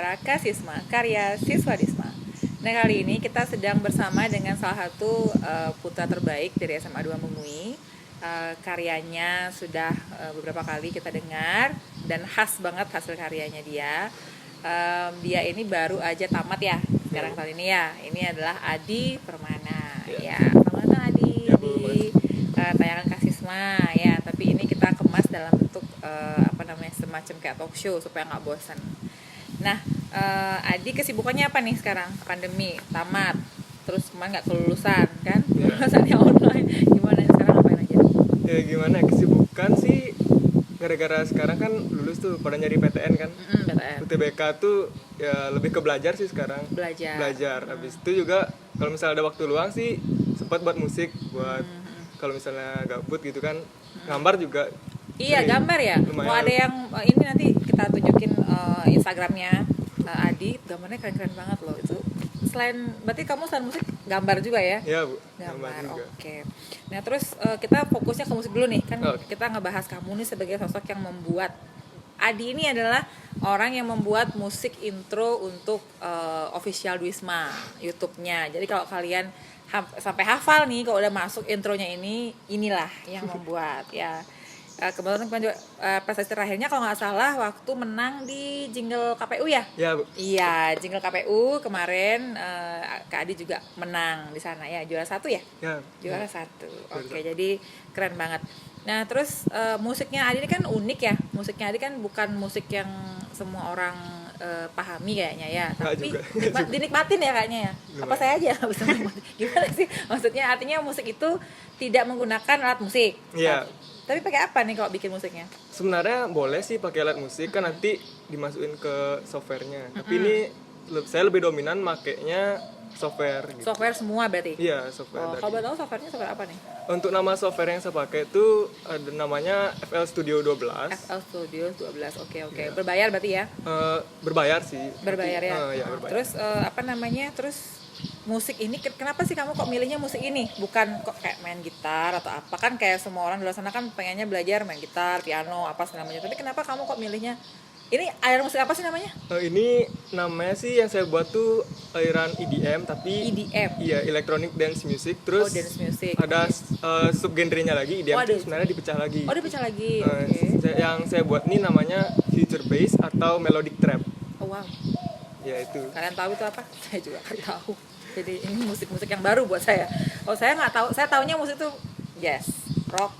acara Kasisma, karya Siswa Disma. Nah, kali ini kita sedang bersama dengan salah satu putra terbaik dari SMA 2 Mengui. Karyanya sudah beberapa kali kita dengar dan khas banget hasil karyanya dia. Dia ini baru aja tamat ya sekarang kali ini ya. Ini adalah Adi Permana. Ya, selamat datang Adi di tayangan Kasisma ya. Tapi ini kita kemas dalam bentuk semacam kayak talk show supaya nggak bosan. Nah, Adi kesibukannya apa nih sekarang? Pandemi, tamat, terus kemarin nggak kelulusan kan? Kelulusannya online. Gimana sekarang ngapain aja? Ya gimana, kesibukan sih gara-gara sekarang kan lulus tuh pada nyari PTN kan. PTN. UTBK tuh ya lebih ke belajar sih sekarang. Belajar. Habis itu juga kalau misalnya ada waktu luang sih sempat buat musik, buat kalau misalnya gabut gitu kan. Gambar juga. Iya, gambar ya. Lumayan. Mau ada yang ini nanti kita tunjukin Instagramnya Adi, gambarnya keren-keren banget loh itu. Berarti kamu selain musik gambar juga ya? Iya, Bu. Gambar. Juga. Oke. Nah, terus kita fokusnya ke musik dulu nih. Kan kita ngebahas kamu nih sebagai sosok yang membuat. Adi ini adalah orang yang membuat musik intro untuk official Wisma YouTube-nya. Jadi kalau kalian sampai hafal nih kalau udah masuk intronya inilah yang membuat ya. Kebetulan juga prestasi terakhirnya kalau nggak salah waktu menang di jingle KPU ya? Iya, Bu. Iya, jingle KPU kemarin Kak Adi juga menang di sana ya, juara 1 ya? Ya. Juara 1. Oke, jadi keren banget. Nah, terus musiknya Adi ini kan unik ya. Musiknya Adi kan bukan musik yang semua orang pahami kayaknya ya, tapi dinikmatin ya kayaknya ya. Lumayan. Apa saya aja bisa menikmati. Gimana sih? Maksudnya artinya musik itu tidak menggunakan alat musik. Iya. Tapi pakai apa nih kalau bikin musiknya? Sebenarnya boleh sih pakai alat musik kan nanti dimasukin ke softwarenya. Tapi ini saya lebih dominan makainya software gitu. Software semua berarti? Iya, software. Kalau boleh tahu softwarenya software apa nih? Untuk nama software yang saya pakai itu ada namanya FL Studio 12. FL Studio 12. Oke. Ya. Berbayar berarti ya? Berbayar sih. Berbayar ya. Ya, berbayar. Terus Terus musik ini kenapa sih kamu kok milihnya musik ini? Bukan kok kayak main gitar atau apa? Kan kayak semua orang di luar sana kan pengennya belajar main gitar, piano, apa namanya. Tapi kenapa kamu kok milihnya ini aliran musik apa sih namanya? Ini namanya sih yang saya buat tuh aliran EDM tapi EDM. Iya, electronic dance music. Terus dance music. Ada subgenrenya lagi. EDM itu sebenarnya dipecah lagi. Dipecah lagi. Yang saya buat ini namanya future bass atau melodic trap. Oh wow. Ya itu. Kalian tahu itu apa? Saya juga nggak tahu. Jadi ini musik-musik yang baru buat saya. Oh, saya nggak tahu. Saya taunya musik itu jazz, rock,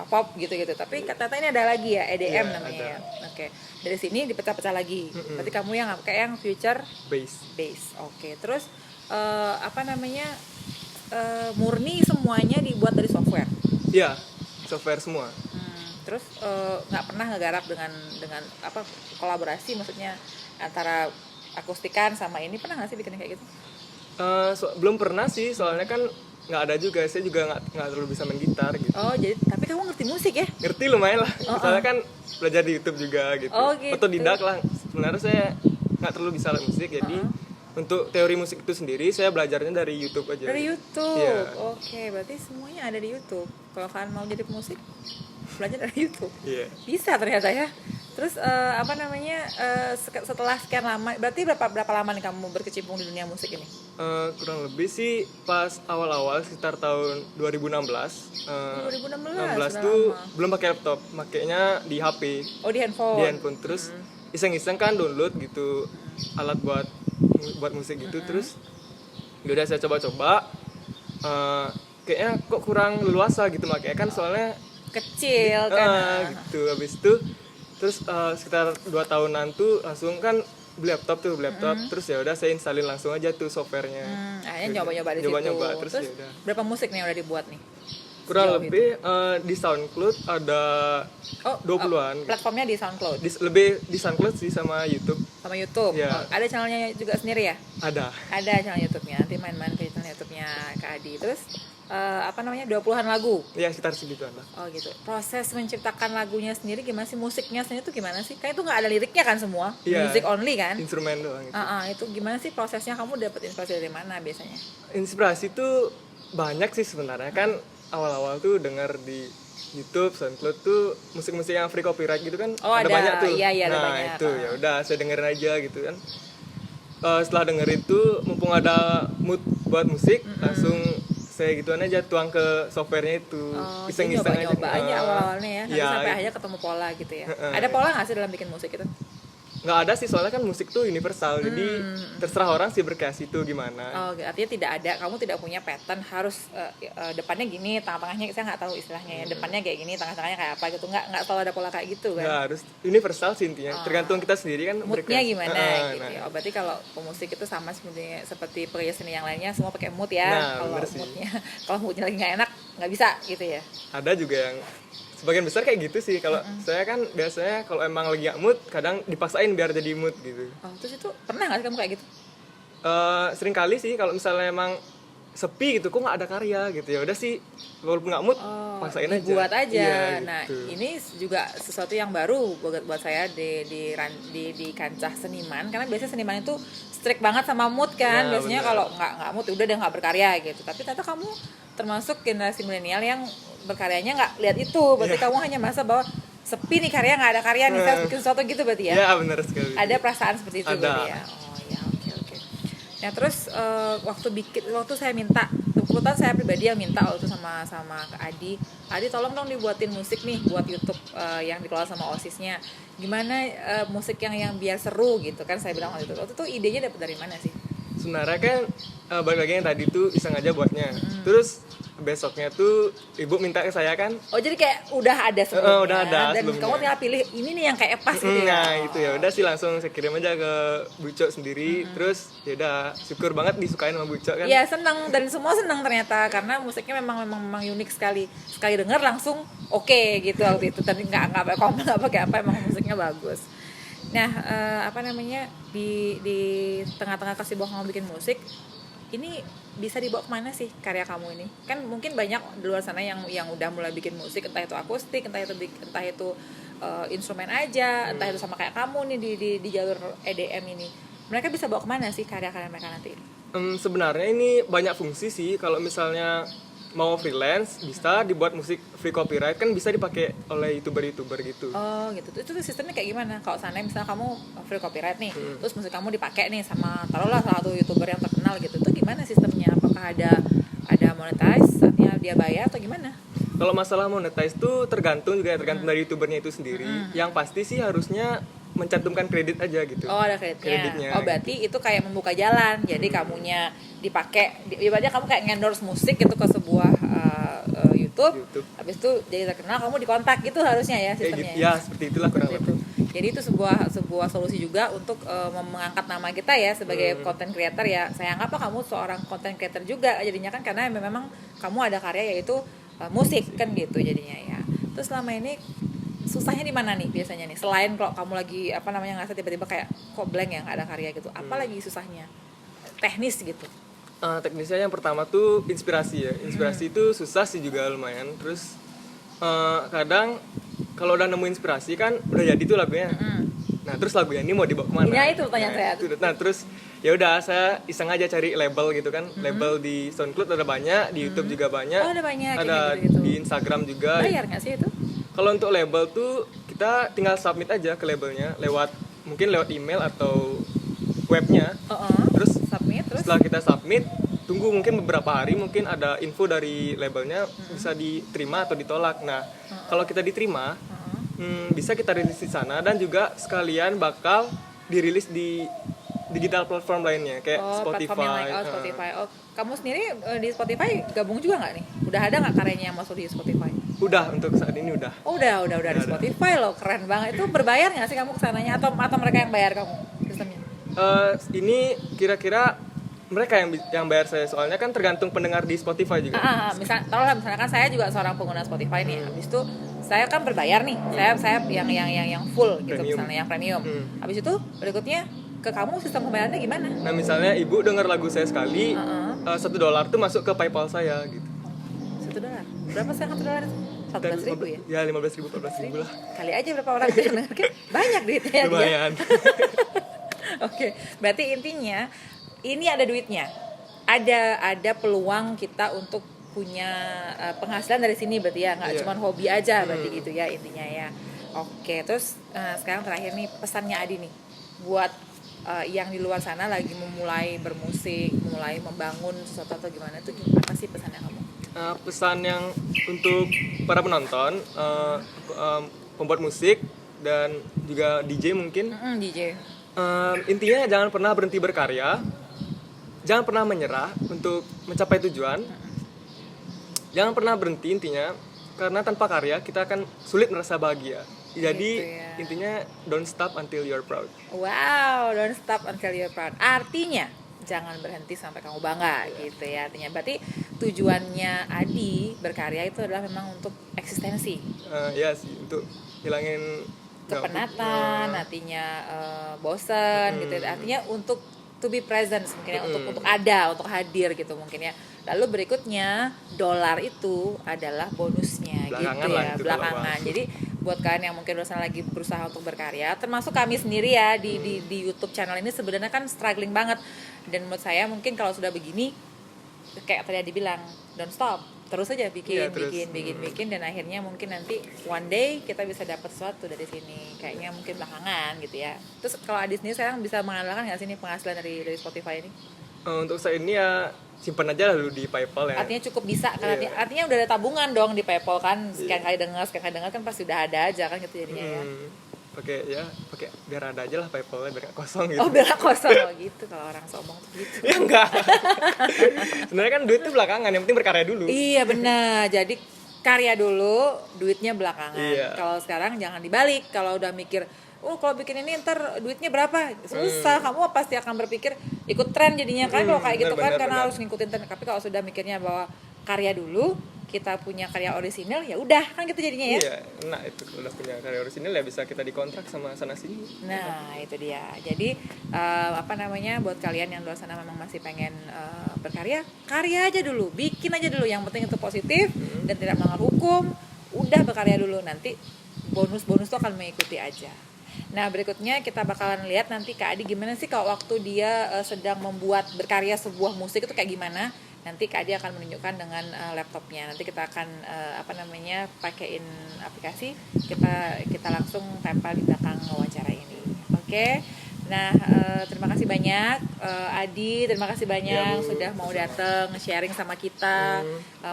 pop gitu-gitu. Tapi kata-kata ini ada lagi ya, EDM namanya. Ya. Oke. Dari sini dipecah-pecah lagi. Berarti kamu yang kayak yang future bass. Oke. Terus murni semuanya dibuat dari software. Iya, software semua. Terus nggak pernah ngegarap dengan kolaborasi, maksudnya antara akustikan sama ini, pernah nggak sih bikin kayak gitu? Belum pernah sih, soalnya kan nggak ada juga. Saya juga nggak terlalu bisa main gitar gitu. Oh, jadi tapi kamu ngerti musik ya? Ngerti lumayan lah. Soalnya kan belajar di YouTube juga gitu. Oh, gitu. Otodidak lah. Sebenarnya saya nggak terlalu bisa alat musik, jadi untuk teori musik itu sendiri saya belajarnya dari YouTube aja. Dari YouTube. Yeah. Oke, berarti semuanya ada di YouTube. Kalau kalian mau jadi pemusik, belajar dari YouTube. Iya. Bisa ternyata ya. Terus setelah sekian lama, berarti berapa lama nih kamu berkecimpung di dunia musik ini? Kurang lebih sih pas awal-awal sekitar tahun 2016. 2016 tuh belum pakai laptop, makainya di HP. Oh, di handphone. Di handphone. Terus iseng-iseng kan download gitu alat buat musik gitu. Terus udah saya coba-coba, kayaknya kok kurang leluasa gitu makanya kan, soalnya kecil kan. Gitu. Habis itu terus sekitar 2 tahunan tuh langsung kan beli laptop. Terus ya udah saya installin langsung aja tuh softwarenya. Akhirnya nyoba-nyoba di situ. Terus ya udah. Berapa musik nih yang udah dibuat nih? Kurang lebih di SoundCloud ada 20-an. Platformnya di SoundCloud. Lebih di SoundCloud sih sama YouTube. Sama YouTube. Ya. Ada channelnya juga sendiri ya? Ada channel YouTube-nya. Nanti main-main ke channel YouTube-nya Kak Adi. Terus 20-an lagu? Ya, sekitar segituan lah. Oh gitu. Proses menciptakan lagunya sendiri gimana sih? Musiknya sendiri tuh gimana sih? Kan itu nggak ada liriknya kan semua? Yeah. Music only kan? Instrumen doang gitu. Itu gimana sih prosesnya? Kamu dapat inspirasi dari mana biasanya? Inspirasi tuh banyak sih sebenarnya. Kan awal-awal tuh dengar di YouTube, SoundCloud tuh musik-musik yang free copyright gitu kan Oh, ada. banyak tuh. Iya, ada nah banyak. itu ya udah saya dengerin aja gitu kan. Setelah dengerin tuh mumpung ada mood buat musik, langsung saya gituan aja tuang ke softwarenya itu. Oh, Iseng-iseng jadi nyoba aja awal-awalnya ya. Nanti Iya, sampai akhirnya ketemu pola gitu ya. Ada pola nggak sih dalam bikin musik itu? nggak ada sih soalnya kan musik tuh universal, jadi terserah orang sih berkreasi tuh Oh, gimana. artinya tidak ada, kamu tidak punya pattern harus depannya gini, tengah-tengahnya saya nggak tahu istilahnya ya. Depannya kayak gini, tengah-tengahnya kayak apa gitu. Nggak selalu ada pola kayak gitu Nggak kan. harus universal sih intinya, tergantung kita sendiri kan Moodnya berkreasi. gimana gitu Nah, ya. Oh, berarti kalau pemusik itu sama seperti pria seni yang lainnya semua pakai mood ya. Nah, Kalau bener sih. moodnya, kalau moodnya lagi nggak enak nggak bisa gitu ya. ada juga yang sebagian besar kayak gitu sih. Kalau saya kan biasanya kalau emang lagi gak mood kadang dipaksain biar jadi mood gitu. Oh, terus itu pernah nggak sih kamu kayak gitu? Sering kali sih kalau misalnya emang sepi gitu kok nggak ada karya gitu, ya udah sih walaupun nggak mood paksain aja. Buat aja. Iya, Nah, gitu. ini juga sesuatu yang baru buat saya di kancah seniman, karena biasanya seniman itu strict banget sama mood kan. Nah, Biasanya benar. kalau nggak mood udah deh nggak berkarya gitu. Tapi ternyata kamu termasuk generasi milenial yang berkaryanya nggak lihat itu. Berarti kamu hanya merasa bahwa sepi nih karya, nggak ada karya nih, saya harus bikin sesuatu gitu berarti ya. Ya benar sekali. Ada perasaan seperti itu Ada. berarti ya. Oh ya, oke. Nah terus waktu saya minta, kebetulan saya pribadi yang minta waktu itu sama ke Adi tolong dong dibuatin musik nih buat YouTube yang dikelola sama OSIS-nya. Gimana musik yang biar seru gitu kan, saya bilang waktu itu idenya dapat dari mana sih? Sebenarnya kan balik lagi yang tadi tuh iseng aja buatnya. Terus besoknya tuh ibu minta ke saya kan. Oh jadi kayak udah ada sebelumnya, Udah ada dan sebelumnya. kamu tinggal pilih ini nih yang kayak pas gitu ya. Nah itu ya udah sih langsung saya kirim aja ke Bucok sendiri. Terus ya udah syukur banget disukain sama Bucok kan. Iya senang, dan semua senang ternyata karena musiknya memang unik sekali denger langsung oke gitu waktu itu, tapi nggak pakai komen nggak pakai apa, emang musiknya bagus. Nah di tengah-tengah kesibukan kamu bikin musik ini bisa dibawa kemana sih karya kamu ini? Kan mungkin banyak di luar sana yang udah mulai bikin musik, entah itu akustik, entah itu instrumen aja, entah itu sama kayak kamu nih di jalur EDM ini. Mereka bisa bawa kemana sih karya-karya mereka nanti? Sebenarnya ini banyak fungsi sih. Kalau misalnya mau freelance bisa dibuat musik free copyright, kan bisa dipakai oleh youtuber gitu. Oh gitu. Itu sistemnya kayak gimana? Kalau sana misalnya kamu free copyright nih, terus musik kamu dipakai nih sama taruhlah salah satu youtuber yang terkenal gitu. Itu gimana sistemnya? Apakah ada monetize saatnya dia bayar atau gimana? Kalau masalah monetize tuh tergantung dari youtubernya itu sendiri. Yang pasti sih harusnya mencantumkan kredit aja gitu. Oh ada kreditnya. Oh berarti itu kayak membuka jalan. Jadi kamunya dipakai, ibaratnya kamu kayak ngendorse musik gitu ke sebuah YouTube. Habis itu jadi terkenal, kamu dikontak gitu harusnya ya sistemnya. Gitu. Ya seperti itulah kurang lebih. Jadi itu sebuah solusi juga untuk mengangkat nama kita ya sebagai content creator ya. Saya anggap kamu seorang content creator juga jadinya kan, karena memang kamu ada karya yaitu musik kan gitu jadinya ya. Terus selama ini susahnya di mana nih biasanya nih, selain kalau kamu lagi ngerasa tiba-tiba kayak kok blank ya nggak ada karya gitu, apa lagi susahnya teknis gitu? Teknisnya yang pertama tuh inspirasi ya. Inspirasi itu susah sih juga lumayan. Terus kadang kalau udah nemu inspirasi kan udah jadi tuh lagunya. Nah terus lagunya ini mau dibawa kemana? Ya itu pertanyaan saya. Nah terus ya udah saya iseng aja cari label gitu kan. Label di SoundCloud ada banyak, di YouTube juga banyak. Oh, ada banyak Ada gitu. di Instagram juga. Bayar nggak sih itu? Kalau untuk label tuh kita tinggal submit aja ke labelnya mungkin lewat email atau webnya. Terus submit, setelah kita submit, tunggu mungkin beberapa hari, mungkin ada info dari labelnya bisa diterima atau ditolak. Nah kalau kita diterima, bisa kita rilis di sana, dan juga sekalian bakal dirilis di digital platform lainnya kayak Spotify. Platform yang lain. Spotify. Kamu sendiri di Spotify gabung juga nggak nih? Udah ada nggak karyanya yang masuk di Spotify? Udah, untuk saat ini udah. Oh udah di Spotify loh, keren banget. Itu berbayar nggak sih kamu kesananya, atau mereka yang bayar kamu sistemnya? Ini kira-kira mereka yang bayar saya, soalnya kan tergantung pendengar di Spotify juga. Misalkan saya juga seorang pengguna Spotify nih, habis itu saya kan berbayar nih, saya yang full gitu, Premium. misalnya yang premium. Habis itu berikutnya ke kamu sistem pembayarannya gimana? Nah misalnya ibu dengar lagu saya sekali, $1 tuh masuk ke PayPal saya gitu. $1. Berapa sih $1? 14.000 ya? Ya 15.000, 14.000 lah. Kali aja berapa orang yang dengar, banyak duitnya. Lumayan. Oke, berarti intinya ini ada duitnya, ada peluang kita untuk punya penghasilan dari sini berarti ya, nggak Iya. cuma hobi aja berarti gitu ya intinya ya. Oke, terus sekarang terakhir nih pesannya Adi nih buat yang di luar sana lagi memulai bermusik, mulai membangun sesuatu atau gimana tuh, apa sih pesannya kamu? Pesan yang untuk para penonton, pembuat musik dan juga DJ mungkin, DJ. intinya jangan pernah berhenti berkarya, jangan pernah menyerah untuk mencapai tujuan, jangan pernah berhenti intinya, karena tanpa karya kita akan sulit merasa bahagia. Jadi Gitu ya. intinya don't stop until you're proud. Wow, don't stop until you're proud. Artinya jangan berhenti sampai kamu bangga gitu ya. Artinya berarti tujuannya Adi berkarya itu adalah memang untuk eksistensi, Ya sih, untuk hilangin kepenatan, artinya bosen gitu ya. Artinya untuk to be present mungkin ya, untuk ada, untuk hadir gitu mungkin ya. Lalu berikutnya dolar itu adalah bonusnya Belakangan gitu lah ya, itu belakangan. kalau mau. Jadi buat kalian yang mungkin udah lagi berusaha untuk berkarya, termasuk kami sendiri ya di YouTube channel ini sebenarnya kan struggling banget. Dan menurut saya mungkin kalau sudah begini, kayak tadi Adi bilang, don't stop, terus aja bikin, Iya, terus. bikin, dan akhirnya mungkin nanti one day kita bisa dapat sesuatu dari sini. Kayaknya mungkin belakangan gitu ya. Terus kalau Adi sendiri sekarang bisa mengandalkan nggak sih ini penghasilan dari Spotify ini? Untuk saat ini ya simpan aja dulu di PayPal ya. Artinya cukup bisa kan? Iya. Artinya udah ada tabungan dong di PayPal kan, sekian kali dengar kan pasti udah ada aja kan gitu jadinya ya. Pakai biar ada aja lah PayPal-nya biar nggak kosong gitu. Oh, bela kosong oh, gitu kalau orang sombong tuh gitu. Ya enggak. Sebenarnya kan duit itu belakangan, yang penting berkarya dulu. Iya benar. Jadi karya dulu, duitnya belakangan. Iya. Kalau sekarang jangan dibalik. Kalau udah mikir, oh kalau bikin ini ntar duitnya berapa? Susah. Kamu pasti akan berpikir ikut tren jadinya kan kalau kayak gitu kan, karena harus ngikutin tren. Tapi kalau sudah mikirnya bahwa karya dulu, kita punya karya orisinil, ya udah kan gitu jadinya ya. Iya, nah itu kalau udah punya karya orisinil ya bisa kita dikontrak sama sana sini. Nah itu dia. Jadi buat kalian yang luar sana memang masih pengen berkarya, karya aja dulu, bikin aja dulu. Yang penting itu positif dan tidak melanggar hukum. Udah berkarya dulu, nanti bonus-bonus tuh akan mengikuti aja. Nah berikutnya kita bakalan lihat nanti Kak Adi gimana sih kalau waktu dia sedang membuat berkarya sebuah musik itu kayak gimana. Nanti Kak Adi akan menunjukkan dengan laptopnya. Nanti kita akan pakaiin aplikasi, kita langsung tempel di belakang wawancara ini. Oke. Nah, terima kasih banyak Adi, terima kasih banyak sudah mau datang sharing sama kita.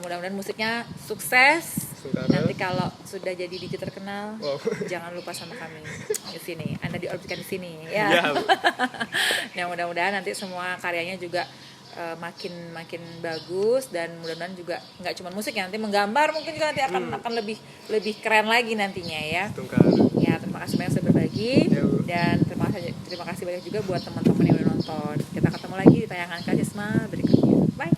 Mudah-mudahan musiknya sukses. Nanti kalau sudah jadi DJ terkenal, jangan lupa sama kami di sini. Anda diorbitkan di sini ya. Nah, mudah-mudahan nanti semua karyanya juga makin bagus, dan mudah-mudahan juga nggak cuma musik ya, nanti menggambar mungkin juga nanti akan lebih keren lagi nantinya ya. Ya, terima kasih banyak sudah berbagi, dan terima kasih banyak juga buat teman-teman yang udah nonton. Kita ketemu lagi di tayangan Kasisma berikutnya. Bye.